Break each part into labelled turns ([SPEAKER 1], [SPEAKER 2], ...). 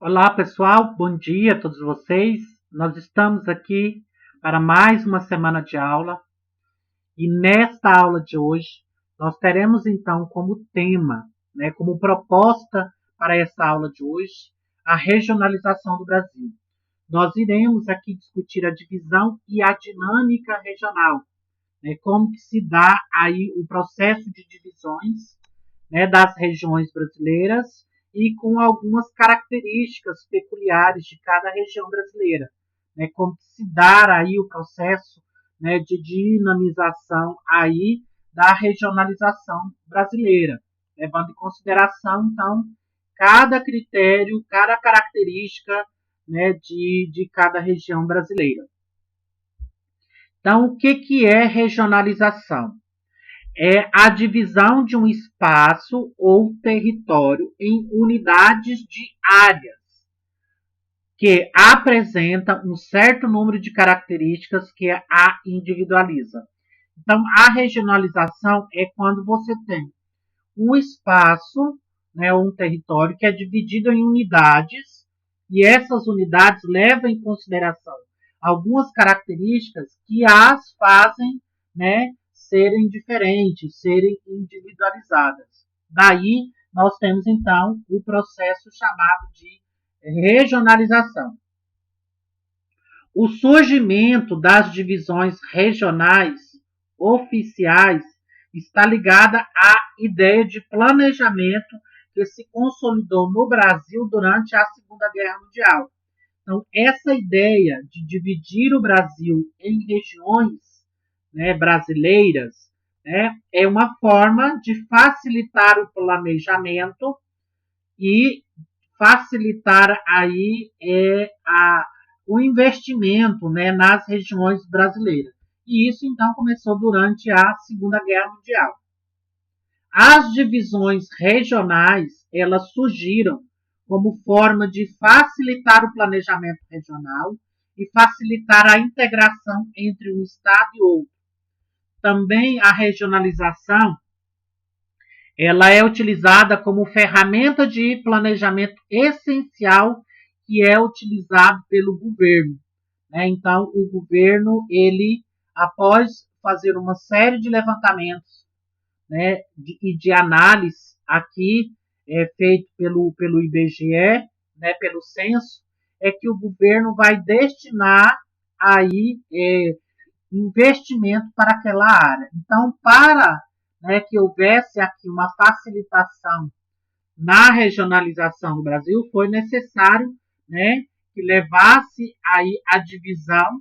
[SPEAKER 1] Olá, pessoal. Bom dia a todos vocês. Nós estamos aqui para mais uma semana de aula e nesta aula de hoje nós teremos então como tema, como proposta para essa aula de hoje, a regionalização do Brasil. Nós iremos aqui discutir a divisão e a dinâmica regional, como que se dá aí o processo de divisões, das regiões brasileiras e com algumas características peculiares de cada região brasileira, como se dá aí o processo, de dinamização aí da regionalização brasileira, levando em consideração então cada critério, cada característica, de cada região brasileira. Então, o que é regionalização? É a divisão de um espaço ou território em unidades de áreas que apresentam um certo número de características que a individualiza. Então, a regionalização é quando você tem um espaço, um território que é dividido em unidades e essas unidades levam em consideração algumas características que as fazem, serem diferentes, serem individualizadas. Daí, nós temos, então, o processo chamado de regionalização. O surgimento das divisões regionais oficiais está ligada à ideia de planejamento que se consolidou no Brasil durante a Segunda Guerra Mundial. Então, essa ideia de dividir o Brasil em regiões, brasileiras, é uma forma de facilitar o planejamento e facilitar aí o investimento, nas regiões brasileiras. E isso, então, começou durante a Segunda Guerra Mundial. As divisões regionais, elas surgiram como forma de facilitar o planejamento regional e facilitar a integração entre um estado e outro. Também a regionalização, ela é utilizada como ferramenta de planejamento essencial que é utilizado pelo governo. Então, o governo, ele, após fazer uma série de levantamentos, e de análise aqui feito pelo IBGE, pelo censo, é que o governo vai destinar aí investimento para aquela área. Então, para que houvesse aqui uma facilitação na regionalização do Brasil, foi necessário, que levasse aí a divisão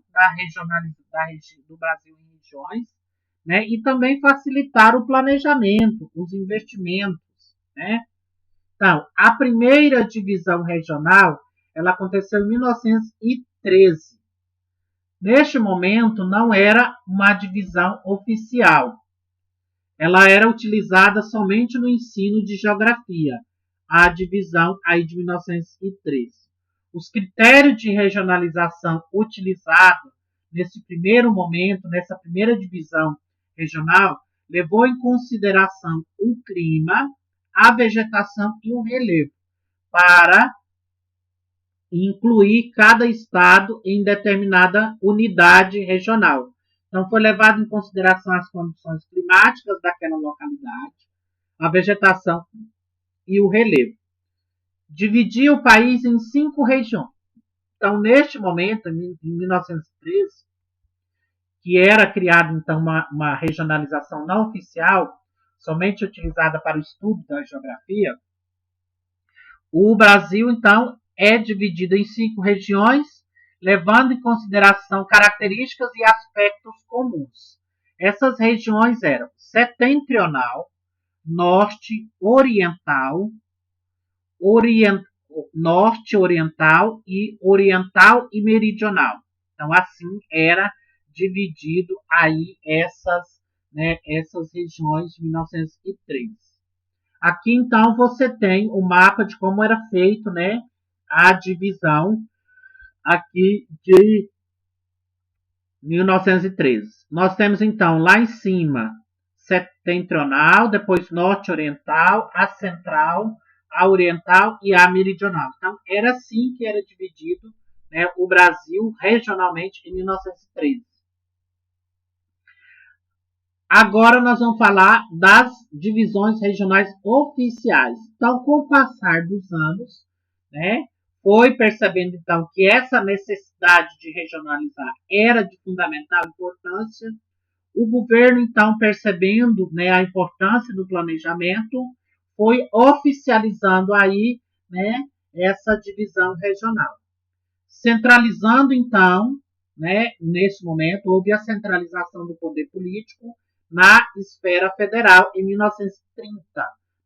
[SPEAKER 1] do Brasil em regiões, e também facilitar o planejamento, os investimentos. Então, a primeira divisão regional, ela aconteceu em 1913. Neste momento, não era uma divisão oficial. Ela era utilizada somente no ensino de geografia, a divisão aí de 1913. Os critérios de regionalização utilizados nesse primeiro momento, nessa primeira divisão regional, levou em consideração o clima, a vegetação e o relevo, para incluir cada estado em determinada unidade regional. Então, foi levado em consideração as condições climáticas daquela localidade, a vegetação e o relevo. Dividia o país em 5 regiões. Então, neste momento, em 1913, que era criada então uma regionalização não oficial, somente utilizada para o estudo da geografia, o Brasil, então, é dividido em 5 regiões, levando em consideração características e aspectos comuns. Essas regiões eram setentrional, norte-oriental, norte-oriental e oriental e meridional. Então, assim era dividido aí essas regiões de 1903. Aqui, então, você tem o mapa de como era feito, a divisão aqui de 1913. Nós temos, então, lá em cima, setentrional, depois norte-oriental, a central, a oriental e a meridional. Então, era assim que era dividido, né, o Brasil regionalmente em 1913. Agora nós vamos falar das divisões regionais oficiais. Então, com o passar dos anos, né, foi percebendo então que essa necessidade de regionalizar era de fundamental importância. O governo, então, percebendo, né, a importância do planejamento, foi oficializando aí, né, essa divisão regional. Centralizando, então, né, nesse momento, houve a centralização do poder político na esfera federal em 1930,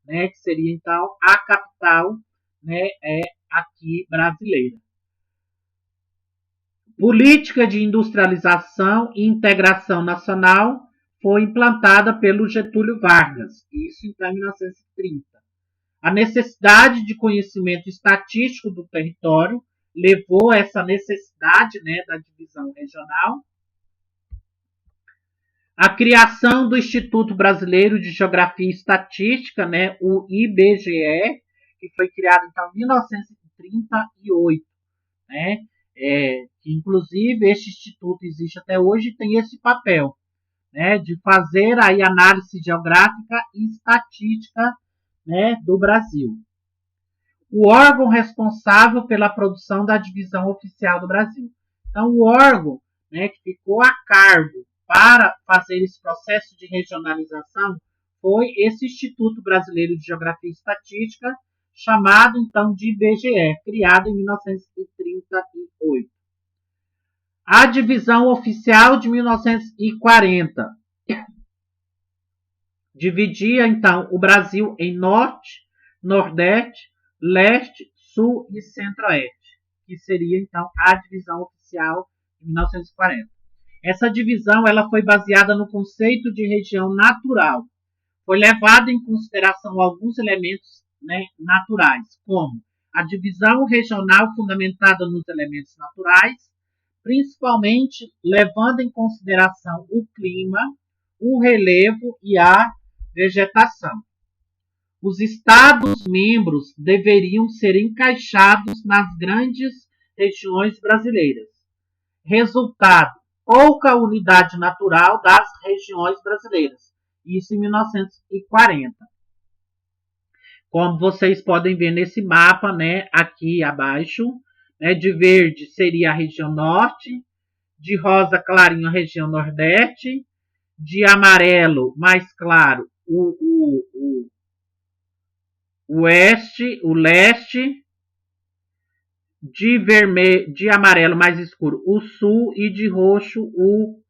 [SPEAKER 1] né, que seria, então, a capital, né, aqui brasileira. Política de industrialização e integração nacional foi implantada pelo Getúlio Vargas, isso então em 1930. A necessidade de conhecimento estatístico do território levou a essa necessidade, né, da divisão regional. A criação do Instituto Brasileiro de Geografia e Estatística, né, o IBGE, que foi criado então em 1938, né? Inclusive este instituto existe até hoje e tem esse papel, né, de fazer aí análise geográfica e estatística, né, do Brasil. O órgão responsável pela produção da divisão oficial do Brasil. Então, o órgão, né, que ficou a cargo para fazer esse processo de regionalização foi esse Instituto Brasileiro de Geografia e Estatística, chamado então de IBGE, criado em 1938. A divisão oficial de 1940 dividia então o Brasil em Norte, Nordeste, Leste, Sul e Centro-Oeste, que seria então a divisão oficial de 1940. Essa divisão ela foi baseada no conceito de região natural. Foi levado em consideração alguns elementos, né, naturais, como a divisão regional fundamentada nos elementos naturais, principalmente levando em consideração o clima, o relevo e a vegetação. Os Estados-membros deveriam ser encaixados nas grandes regiões brasileiras. Resultado: pouca unidade natural das regiões brasileiras. Isso em 1940. Como vocês podem ver nesse mapa, né, aqui abaixo, né, de verde seria a região norte, de rosa clarinho a região nordeste, de amarelo mais claro o oeste, o leste, de amarelo mais escuro o sul e de roxo o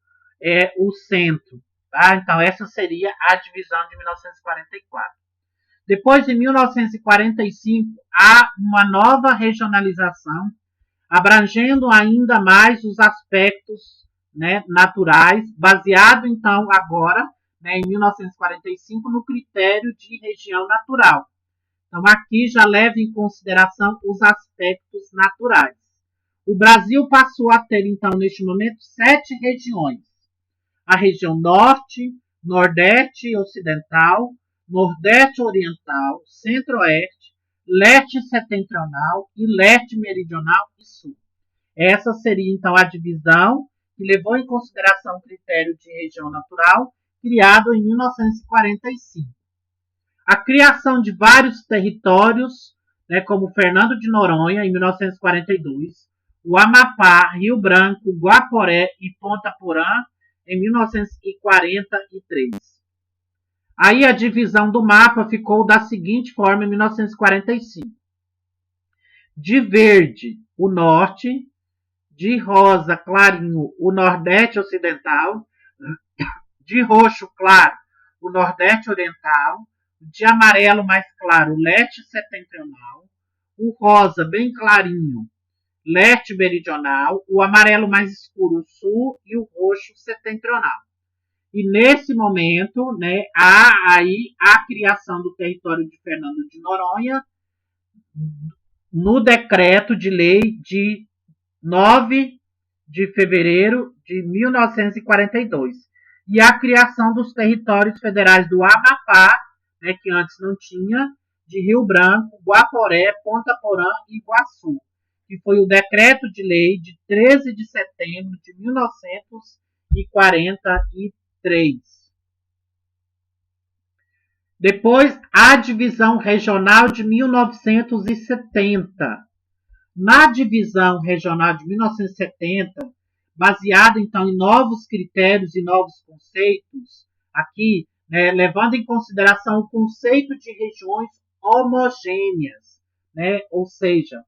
[SPEAKER 1] centro. Tá? Então essa seria a divisão de 1944. Depois, em 1945, há uma nova regionalização, abrangendo ainda mais os aspectos, né, naturais, baseado então agora, né, em 1945, no critério de região natural. Então aqui já leva em consideração os aspectos naturais. O Brasil passou a ter então neste momento 7 regiões: a região Norte, Nordeste Ocidental, Nordeste Oriental, Centro-Oeste, Leste Setentrional e Leste Meridional e Sul. Essa seria então a divisão que levou em consideração o critério de região natural, criado em 1945. A criação de vários territórios, né, como Fernando de Noronha, em 1942, o Amapá, Rio Branco, Guaporé e Ponta Porã, em 1943. Aí a divisão do mapa ficou da seguinte forma em 1945. De verde, o norte, de rosa clarinho, o nordeste ocidental, de roxo claro, o nordeste oriental, de amarelo mais claro, o leste setentrional, o rosa bem clarinho, leste meridional, o amarelo mais escuro, o sul e o roxo setentrional. E nesse momento, né, há aí a criação do território de Fernando de Noronha no decreto de lei de 9 de fevereiro de 1942. E a criação dos territórios federais do Amapá, né, que antes não tinha, de Rio Branco, Guaporé, Ponta Porã e Iguaçu, que foi o decreto de lei de 13 de setembro de 1943. Depois, a divisão regional de 1970. Na divisão regional de 1970, baseada então em novos critérios e novos conceitos, aqui, né, levando em consideração o conceito de regiões homogêneas, né, ou seja,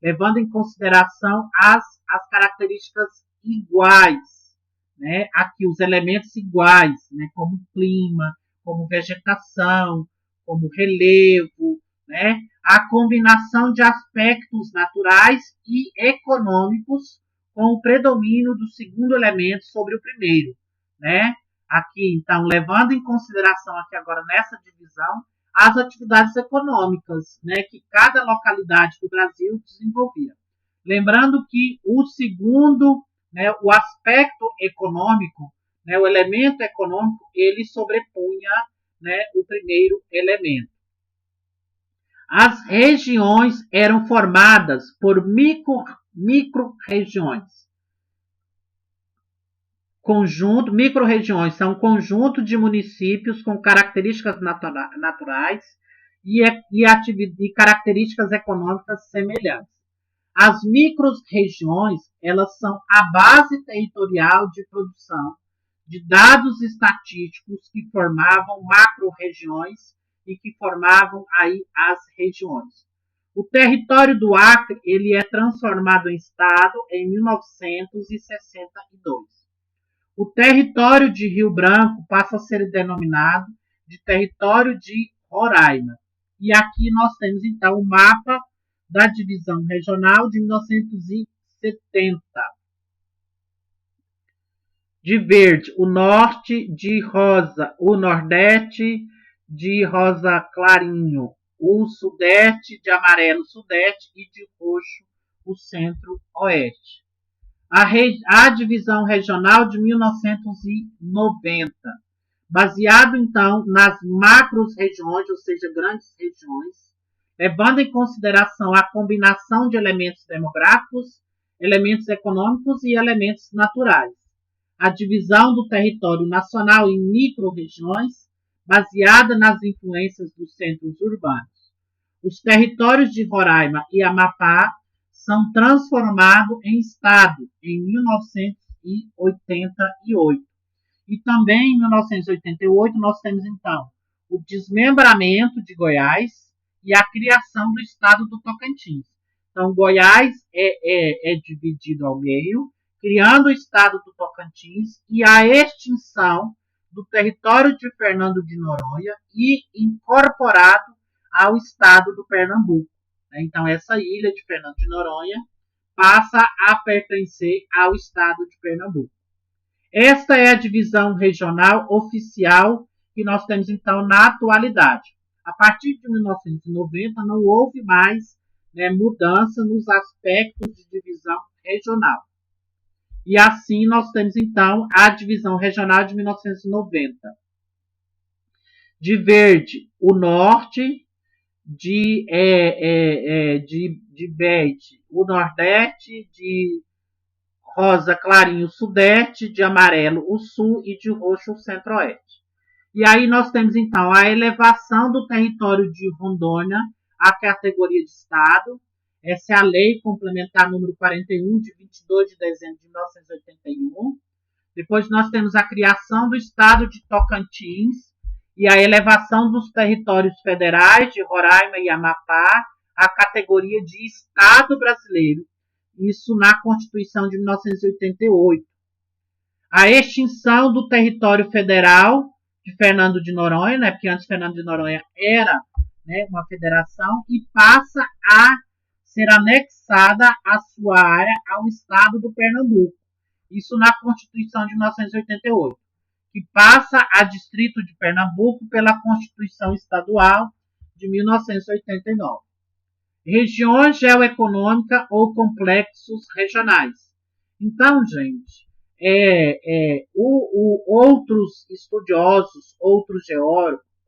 [SPEAKER 1] levando em consideração as características iguais, né, aqui os elementos iguais, né, como clima, como vegetação, como relevo, né, a combinação de aspectos naturais e econômicos com o predomínio do segundo elemento sobre o primeiro, né? Aqui, então, levando em consideração aqui agora nessa divisão as atividades econômicas, né, que cada localidade do Brasil desenvolvia. Lembrando que o segundo, né, o aspecto econômico, né, o elemento econômico, ele sobrepunha, né, o primeiro elemento. As regiões eram formadas por micro-regiões. Micro-regiões são um conjunto de municípios com características naturais e características econômicas semelhantes. As micro-regiões, elas são a base territorial de produção de dados estatísticos que formavam macro-regiões e que formavam aí as regiões. O território do Acre, ele é transformado em estado em 1962. O território de Rio Branco passa a ser denominado de território de Roraima. E aqui nós temos então o mapa da divisão regional de 1970. De verde, o norte, de rosa, o nordeste, de rosa clarinho, o sudeste, de amarelo, sudeste, e de roxo, o centro-oeste. A divisão regional de 1990, baseado então nas macro-regiões, ou seja, grandes regiões, levando em consideração a combinação de elementos demográficos, elementos econômicos e elementos naturais. A divisão do território nacional em micro-regiões, baseada nas influências dos centros urbanos. Os territórios de Roraima e Amapá são transformados em estado em 1988. E também em 1988 nós temos então o desmembramento de Goiás e a criação do estado do Tocantins. Então Goiás é dividido ao meio, criando o estado do Tocantins e a extinção do território de Fernando de Noronha e incorporado ao estado do Pernambuco. Então, essa ilha de Fernando de Noronha passa a pertencer ao estado de Pernambuco. Esta é a divisão regional oficial que nós temos, então, na atualidade. A partir de 1990, não houve mais, né, mudança nos aspectos de divisão regional. E assim nós temos, então, a divisão regional de 1990. De verde, o norte, de verde, o nordeste, de rosa clarinho, o sudeste, de amarelo, o sul e de roxo, o centro-oeste. E aí nós temos, então, a elevação do território de Rondônia à categoria de estado. Essa é a lei complementar número 41, de 22 de dezembro de 1981. Depois nós temos a criação do estado de Tocantins e a elevação dos territórios federais de Roraima e Amapá à categoria de estado brasileiro. Isso na Constituição de 1988. A extinção do território federal de Fernando de Noronha, né, porque antes Fernando de Noronha era, né, uma federação, e passa a ser anexada a sua área ao estado do Pernambuco. Isso na Constituição de 1988, que passa a Distrito de Pernambuco pela Constituição Estadual de 1989. Regiões geoeconômicas ou complexos regionais. Então, gente, outros estudiosos, outros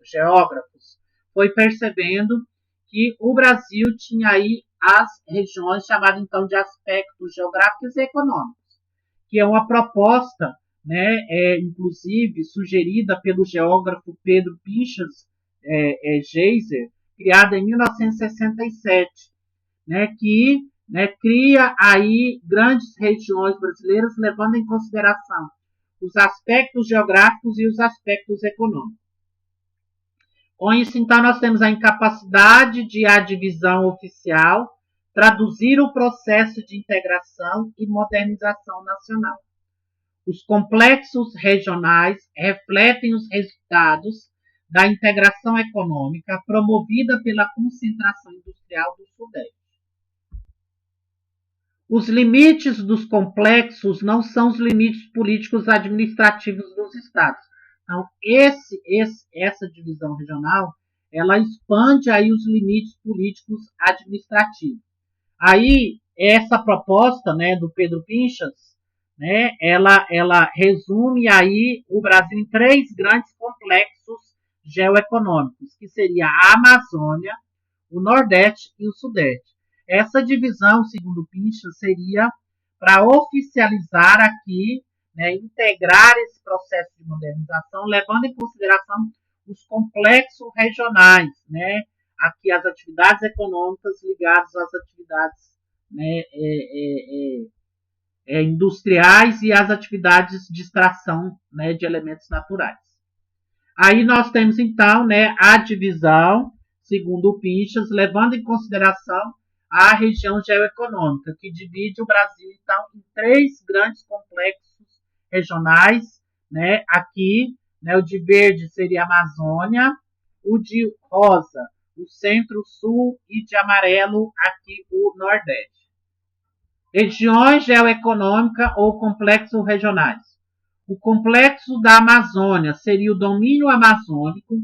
[SPEAKER 1] geógrafos, foi percebendo que o Brasil tinha aí as regiões chamadas então de aspectos geográficos e econômicos, que é uma proposta, né, inclusive sugerida pelo geógrafo Pedro Pinchas Geiser, criada em 1967, né, que, né, cria aí grandes regiões brasileiras, levando em consideração os aspectos geográficos e os aspectos econômicos. Com isso, então, nós temos a incapacidade de a divisão oficial traduzir o processo de integração e modernização nacional. Os complexos regionais refletem os resultados da integração econômica promovida pela concentração industrial do Sudeste. Os limites dos complexos não são os limites políticos administrativos dos estados. Então, essa divisão regional, ela expande aí os limites políticos administrativos. Aí, essa proposta, né, do Pedro Pinchas, né, ela resume aí o Brasil em 3 grandes complexos geoeconômicos, que seria a Amazônia, o Nordeste e o Sudeste. Essa divisão, segundo Pinchas, seria para oficializar aqui, né, integrar esse processo de modernização, levando em consideração os complexos regionais, né, aqui as atividades econômicas ligadas às atividades, né, industriais e às atividades de extração, né, de elementos naturais. Aí nós temos então, né, a divisão, segundo o Pinchas, levando em consideração a região geoeconômica, que divide o Brasil então em 3 grandes complexos regionais, né? Aqui, né, o de verde seria a Amazônia, o de rosa o Centro-Sul e de amarelo aqui o Nordeste. Regiões geoeconômicas ou complexos regionais. O complexo da Amazônia seria o domínio amazônico,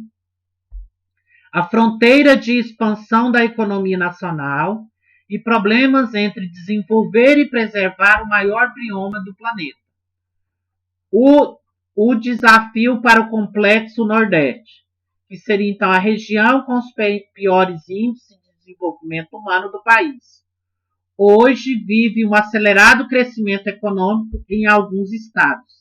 [SPEAKER 1] a fronteira de expansão da economia nacional e problemas entre desenvolver e preservar o maior bioma do planeta. O desafio para o complexo Nordeste, que seria então a região com os piores índices de desenvolvimento humano do país. Hoje vive um acelerado crescimento econômico em alguns estados.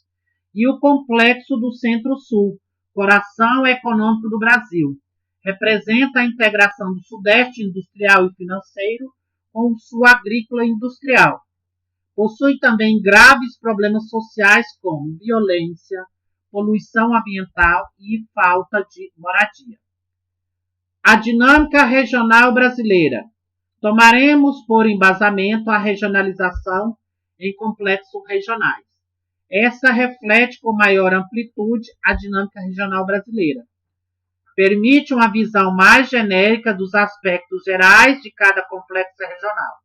[SPEAKER 1] E o complexo do Centro-Sul, coração econômico do Brasil, representa a integração do Sudeste industrial e financeiro com o Sul agrícola e industrial. Possui também graves problemas sociais como violência, poluição ambiental e falta de moradia. A dinâmica regional brasileira. Tomaremos por embasamento a regionalização em complexos regionais. Essa reflete com maior amplitude a dinâmica regional brasileira. Permite uma visão mais genérica dos aspectos gerais de cada complexo regional.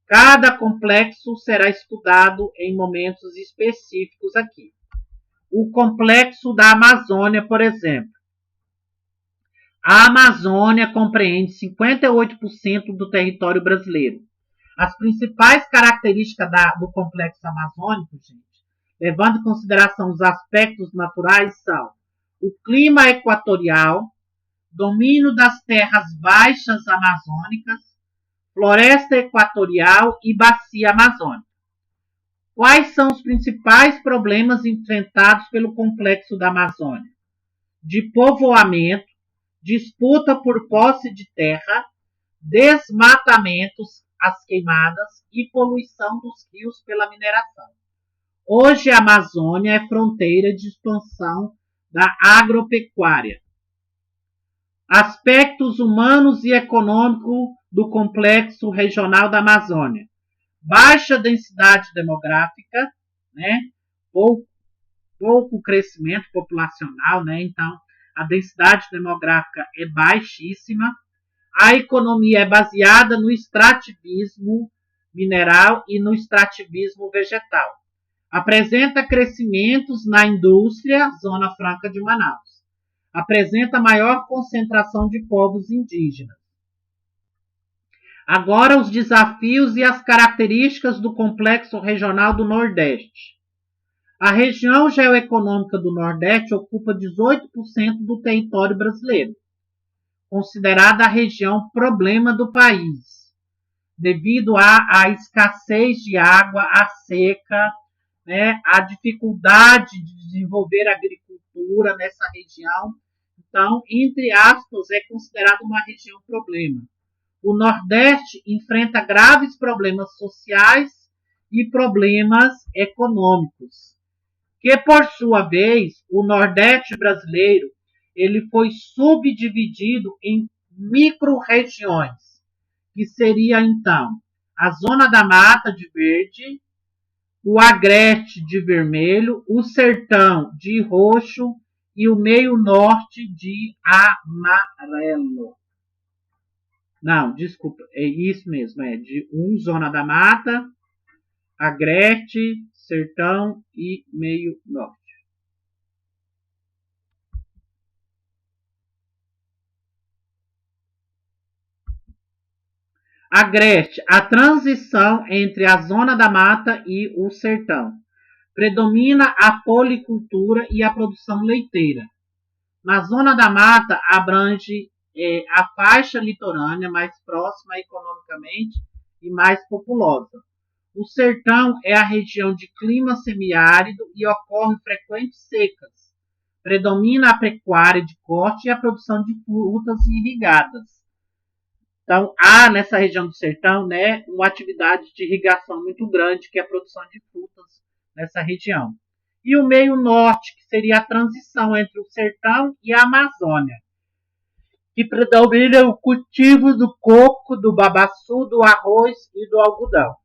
[SPEAKER 1] Cada complexo será estudado em momentos específicos aqui. O complexo da Amazônia, por exemplo. A Amazônia compreende 58% do território brasileiro. As principais características do complexo amazônico, gente, levando em consideração os aspectos naturais, são o clima equatorial, domínio das terras baixas amazônicas, floresta equatorial e bacia amazônica. Quais são os principais problemas enfrentados pelo complexo da Amazônia? De povoamento, disputa por posse de terra, desmatamentos, as queimadas e poluição dos rios pela mineração. Hoje a Amazônia é fronteira de expansão da agropecuária. Aspectos humanos e econômicos do complexo regional da Amazônia. Baixa densidade demográfica, né? Pouco crescimento populacional, né? Então, a densidade demográfica é baixíssima. A economia é baseada no extrativismo mineral e no extrativismo vegetal. Apresenta crescimentos na indústria, Zona Franca de Manaus. Apresenta maior concentração de povos indígenas. Agora, os desafios e as características do complexo regional do Nordeste. A região geoeconômica do Nordeste ocupa 18% do território brasileiro. considerada a região problema do país, devido à escassez de água, à seca, né, à dificuldade de desenvolver a agricultura nessa região. Então, entre aspas, é considerada uma região problema. O Nordeste enfrenta graves problemas sociais e problemas econômicos, que, por sua vez, o Nordeste brasileiro ele foi subdividido em micro-regiões, que seria, então, a Zona da Mata de verde, o Agreste de vermelho, o Sertão de roxo e o Meio Norte de amarelo. Não, desculpa, é isso mesmo, é de Zona da Mata, Agreste, Sertão e Meio Norte. Agreste, a transição entre a Zona da Mata e o Sertão. Predomina a policultura e a produção leiteira. Na Zona da Mata, abrange a faixa litorânea mais próxima economicamente e mais populosa. O sertão é a região de clima semiárido e ocorrem frequentes secas. Predomina a pecuária de corte e a produção de frutas irrigadas. Então, há nessa região do sertão, né, uma atividade de irrigação muito grande, que é a produção de frutas nessa região. E o meio norte, que seria a transição entre o sertão e a Amazônia, que predomina o cultivo do coco, do babaçu, do arroz e do algodão.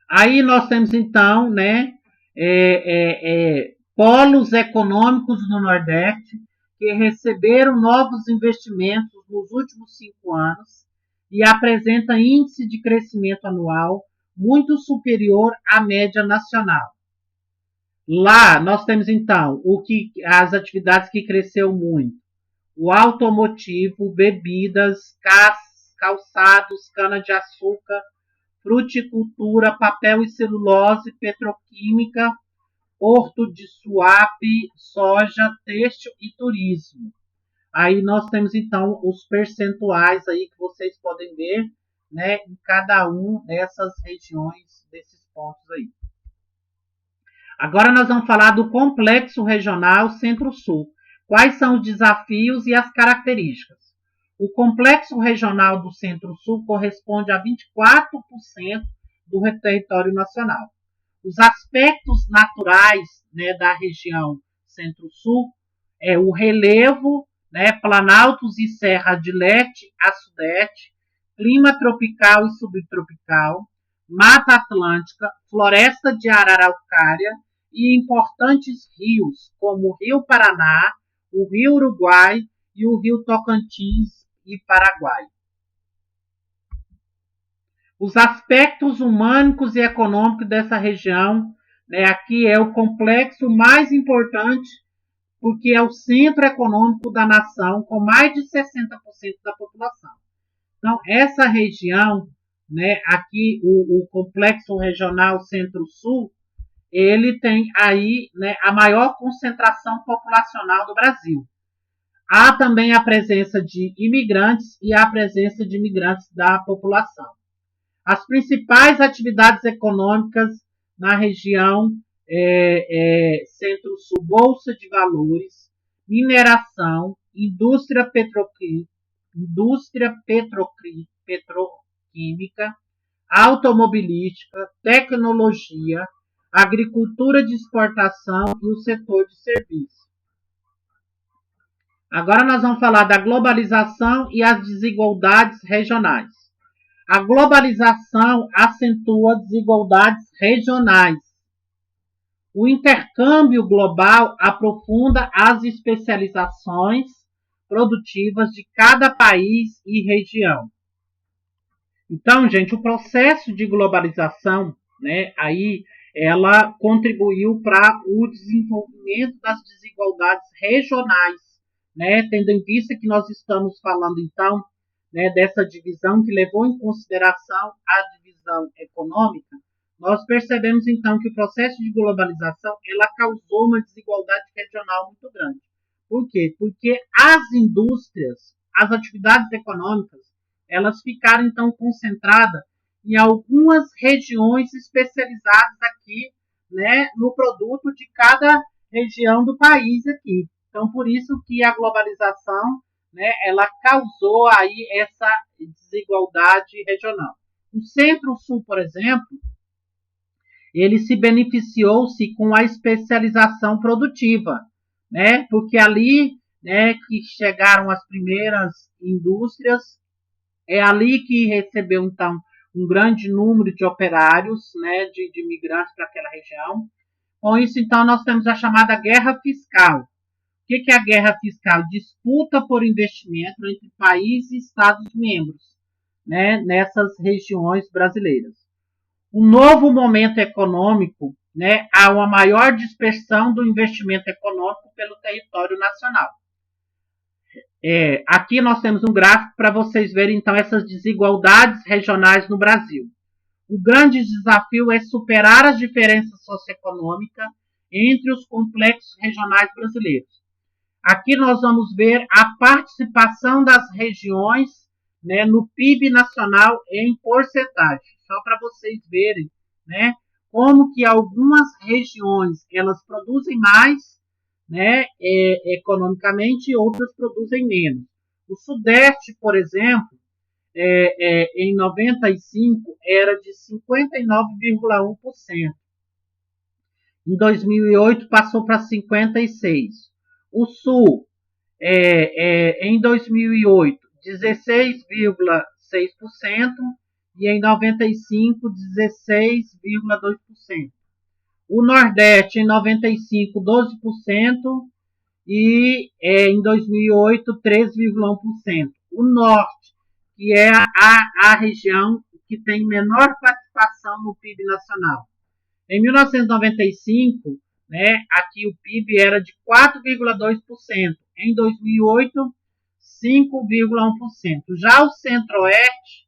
[SPEAKER 1] Aí nós temos, então, né, polos econômicos no Nordeste, que receberam novos investimentos nos últimos 5 anos e apresenta índice de crescimento anual muito superior à média nacional. Lá nós temos então as atividades que cresceu muito: o automotivo, bebidas, calçados, cana-de-açúcar, fruticultura, papel e celulose, petroquímica, porto de Suape, soja, têxtil e turismo. Aí nós temos então os percentuais aí que vocês podem ver, né, em cada um dessas regiões, desses pontos aí. Agora nós vamos falar do Complexo Regional Centro-Sul. Quais são os desafios e as características? O Complexo Regional do Centro-Sul corresponde a 24% do território nacional. Os aspectos naturais, né, da região Centro-Sul é o relevo, né, planaltos e serra de leste a sudeste, clima tropical e subtropical, mata atlântica, floresta de araucária e importantes rios, como o Rio Paraná, o Rio Uruguai e o Rio Tocantins e Paraguai. Os aspectos humânicos e econômicos dessa região, né, aqui é o complexo mais importante, porque é o centro econômico da nação, com mais de 60% da população. Então, essa região, né, aqui o Complexo Regional Centro-Sul, ele tem aí, né, a maior concentração populacional do Brasil. Há também a presença de imigrantes e a presença de imigrantes da população. As principais atividades econômicas na região Centro-Sul: Bolsa de Valores, mineração, indústria petroquímica, automobilística, tecnologia, agricultura de exportação e o setor de serviços. Agora nós vamos falar da globalização e as desigualdades regionais. A globalização acentua desigualdades regionais. O intercâmbio global aprofunda as especializações produtivas de cada país e região. Então, gente, o processo de globalização, né, aí ela contribuiu para o desenvolvimento das desigualdades regionais, né, tendo em vista que nós estamos falando, então, né, dessa divisão que levou em consideração a divisão econômica. Nós percebemos, então, que o processo de globalização ela causou uma desigualdade regional muito grande. Por quê? Porque as indústrias, as atividades econômicas, elas ficaram então concentradas em algumas regiões especializadas aqui, né, no produto de cada região do país aqui. Então, por isso que a globalização, né, ela causou aí essa desigualdade regional. O Centro-Sul, por exemplo, ele se beneficiou-se com a especialização produtiva, né, porque ali, né, que chegaram as primeiras indústrias, é ali que recebeu, então, um grande número de operários, né, de imigrantes para aquela região. Com isso, então, nós temos a chamada guerra fiscal. O que é a guerra fiscal? Disputa por investimento entre países e Estados-membros, né, nessas regiões brasileiras. Um novo momento econômico, né, há uma maior dispersão do investimento econômico pelo território nacional. Aqui nós temos um gráfico para vocês verem, então, essas desigualdades regionais no Brasil. O grande desafio é superar as diferenças socioeconômicas entre os complexos regionais brasileiros. Aqui nós vamos ver a participação das regiões, né, no PIB nacional em porcentagem. Só para vocês verem, né, como que algumas regiões elas produzem mais, né, economicamente, e outras produzem menos. O Sudeste, por exemplo, em 95 era de 59,1%. Em 2008 passou para 56%. O Sul, em 2008, 16,6%, e em 95, 16,2%. O Nordeste, em 95, 12%, e em 2008, 13,1%. O Norte, que é a região que tem menor participação no PIB nacional. Em 1995, né, aqui o PIB era de 4,2%. Em 2008, 5,1%. Já o Centro-Oeste,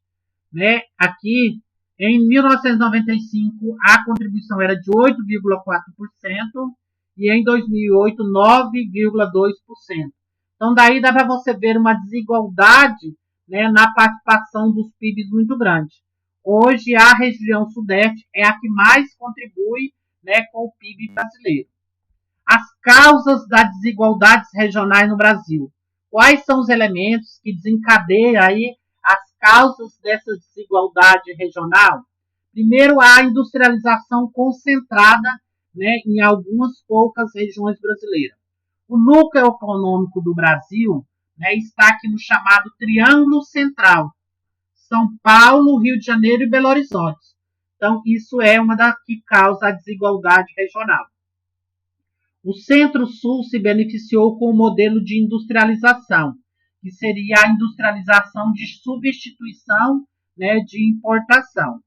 [SPEAKER 1] né, aqui em 1995 a contribuição era de 8,4% e em 2008 9,2%. Então daí dá para você ver uma desigualdade, né, na participação dos PIBs muito grande. Hoje a região Sudeste é a que mais contribui, né, com o PIB brasileiro. As causas das desigualdades regionais no Brasil. Quais são os elementos que desencadeiam aí as causas dessa desigualdade regional? Primeiro, a industrialização concentrada, né, em algumas poucas regiões brasileiras. O núcleo econômico do Brasil, né, está aqui no chamado Triângulo Central. São Paulo, Rio de Janeiro e Belo Horizonte. Então, isso é uma das que causa a desigualdade regional. O Centro-Sul se beneficiou com o modelo de industrialização, que seria a industrialização de substituição, né, de importação.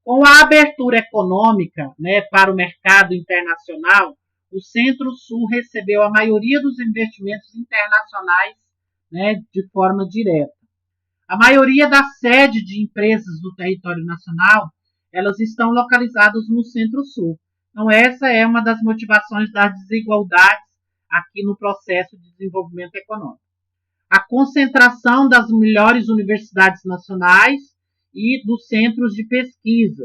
[SPEAKER 1] Com a abertura econômica, né, para o mercado internacional, o Centro-Sul recebeu a maioria dos investimentos internacionais, né, de forma direta. A maioria das sedes de empresas do território nacional, elas estão localizadas no Centro-Sul. Então, essa é uma das motivações das desigualdades aqui no processo de desenvolvimento econômico. A concentração das melhores universidades nacionais e dos centros de pesquisa.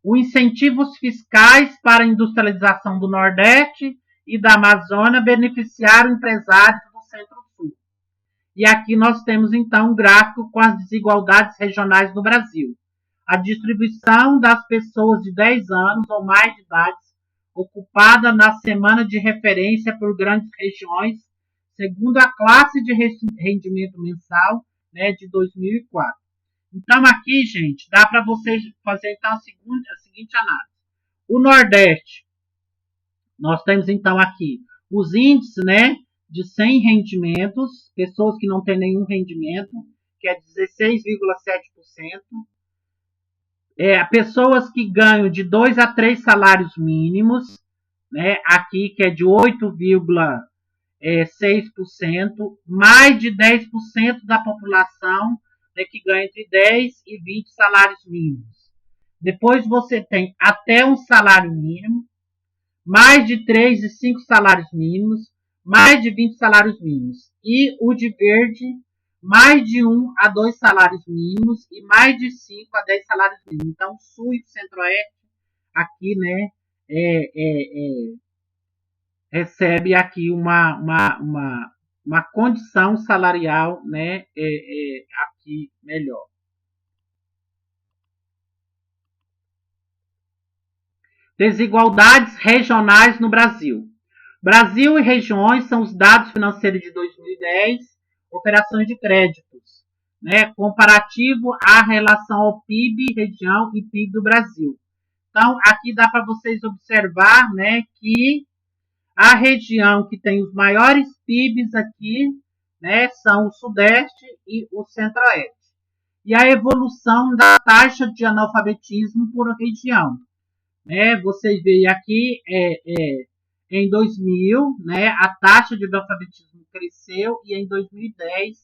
[SPEAKER 1] Os incentivos fiscais para a industrialização do Nordeste e da Amazônia beneficiaram empresários do Centro-Sul. E aqui nós temos, então, um gráfico com as desigualdades regionais no Brasil. A distribuição das pessoas de 10 anos ou mais de idade ocupada na semana de referência por grandes regiões, segundo a classe de rendimento mensal, né, de 2004. Então, aqui, gente, dá para vocês fazer então, a seguinte análise. O Nordeste, nós temos então aqui os índices, né, de 100 rendimentos, pessoas que não têm nenhum rendimento, que é 16,7%. Pessoas que ganham de 2 a 3 salários mínimos, né, aqui que é de 8,6%, mais de 10% da população, né, que ganha entre 10 e 20 salários mínimos. Depois você tem até um salário mínimo, mais de 3 e 5 salários mínimos, mais de 20 salários mínimos. E o de verde, mais de 1 a 2 salários mínimos e mais de 5 a 10 salários mínimos. Então, o Sul e o Centro-Oeste aqui, né, recebe aqui uma condição salarial, né, aqui melhor. Desigualdades regionais no Brasil. Brasil e regiões são os dados financeiros de 2010, operações de créditos, né, comparativo à relação ao PIB, região e PIB do Brasil. Então, aqui dá para vocês observar, né, que a região que tem os maiores PIBs aqui, né, são o Sudeste e o Centro-Oeste. E a evolução da taxa de analfabetismo por região. Né, vocês veem aqui, em 2000, né, a taxa de analfabetismo cresceu e em 2010,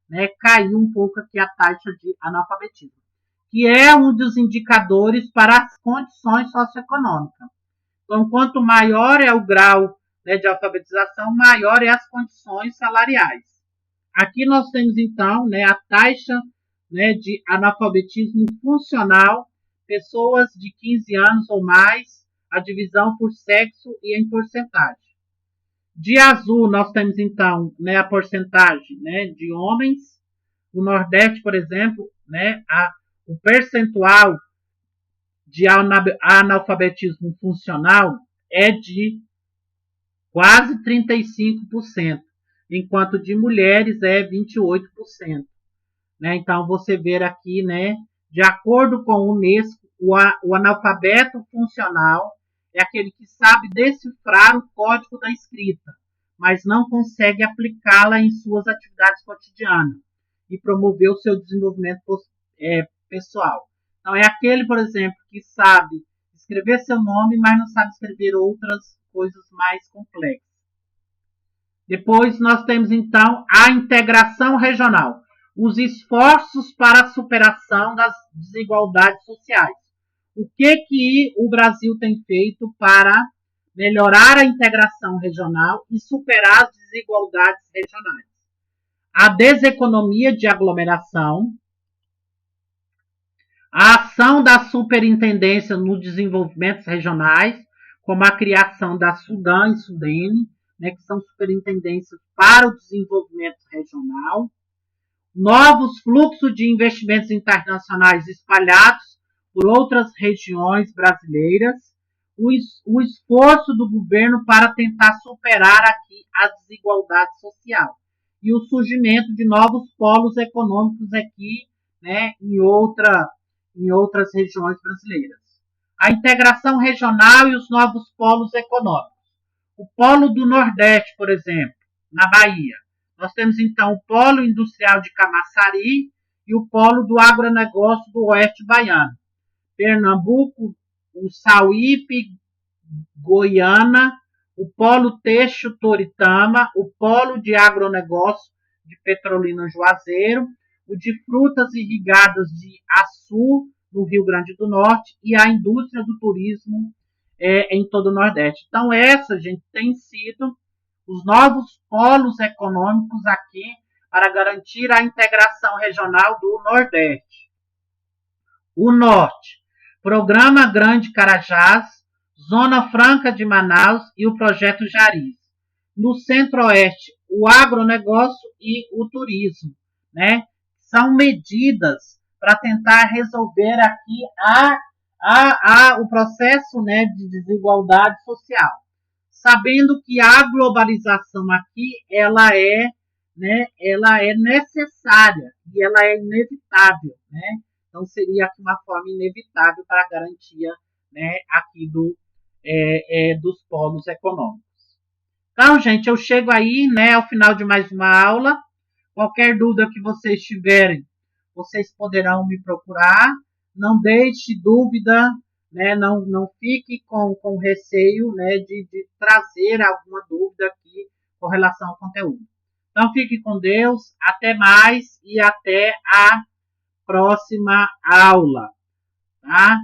[SPEAKER 1] né, caiu um pouco aqui a taxa de analfabetismo, que é um dos indicadores para as condições socioeconômicas. Então, quanto maior é o grau, né, de alfabetização, maior é as condições salariais. Aqui nós temos, então, né, a taxa, né, de analfabetismo funcional, pessoas de 15 anos ou mais, a divisão por sexo e em porcentagem. De azul, nós temos, então, né, a porcentagem, né, de homens. No Nordeste, por exemplo, né, o percentual de analfabetismo funcional é de quase 35%, enquanto de mulheres é 28%. Né? Então, você vê aqui, né, de acordo com o Unesco, o analfabeto funcional é aquele que sabe decifrar o código da escrita, mas não consegue aplicá-la em suas atividades cotidianas e promover o seu desenvolvimento pessoal. Então, é aquele, por exemplo, que sabe escrever seu nome, mas não sabe escrever outras coisas mais complexas. Depois, nós temos, então, a integração regional. Os esforços para a superação das desigualdades sociais. O que o Brasil tem feito para melhorar a integração regional e superar as desigualdades regionais? A deseconomia de aglomeração, a ação da superintendência nos desenvolvimentos regionais, como a criação da Sudan e Sudene, né, que são superintendências para o desenvolvimento regional, novos fluxos de investimentos internacionais espalhados por outras regiões brasileiras, o esforço do governo para tentar superar aqui a desigualdade social e o surgimento de novos polos econômicos aqui, né, em outras regiões brasileiras. A integração regional e os novos polos econômicos. O polo do Nordeste, por exemplo, na Bahia. Nós temos, então, o polo industrial de Camaçari e o polo do agronegócio do Oeste Baiano. Pernambuco, o Sauípe, Goiânia, o polo têxtil Toritama, o polo de agronegócio de Petrolina Juazeiro, o de frutas irrigadas de Açu, no Rio Grande do Norte, e a indústria do turismo em todo o Nordeste. Então, gente, tem sido os novos polos econômicos aqui para garantir a integração regional do Nordeste. O Norte, Programa Grande Carajás, Zona Franca de Manaus e o Projeto Jariz. No Centro-Oeste, o agronegócio e o turismo, né? São medidas para tentar resolver aqui o processo, né, de desigualdade social. Sabendo que a globalização aqui, ela é necessária e ela é inevitável, né? Então, seria aqui uma forma inevitável para a garantia, né, aqui dos polos econômicos. Então, gente, eu chego aí, né, ao final de mais uma aula. Qualquer dúvida que vocês tiverem, vocês poderão me procurar. Não deixe dúvida, né, não fique com receio, né, de trazer alguma dúvida aqui com relação ao conteúdo. Então, fique com Deus, até mais e até a próxima aula, tá?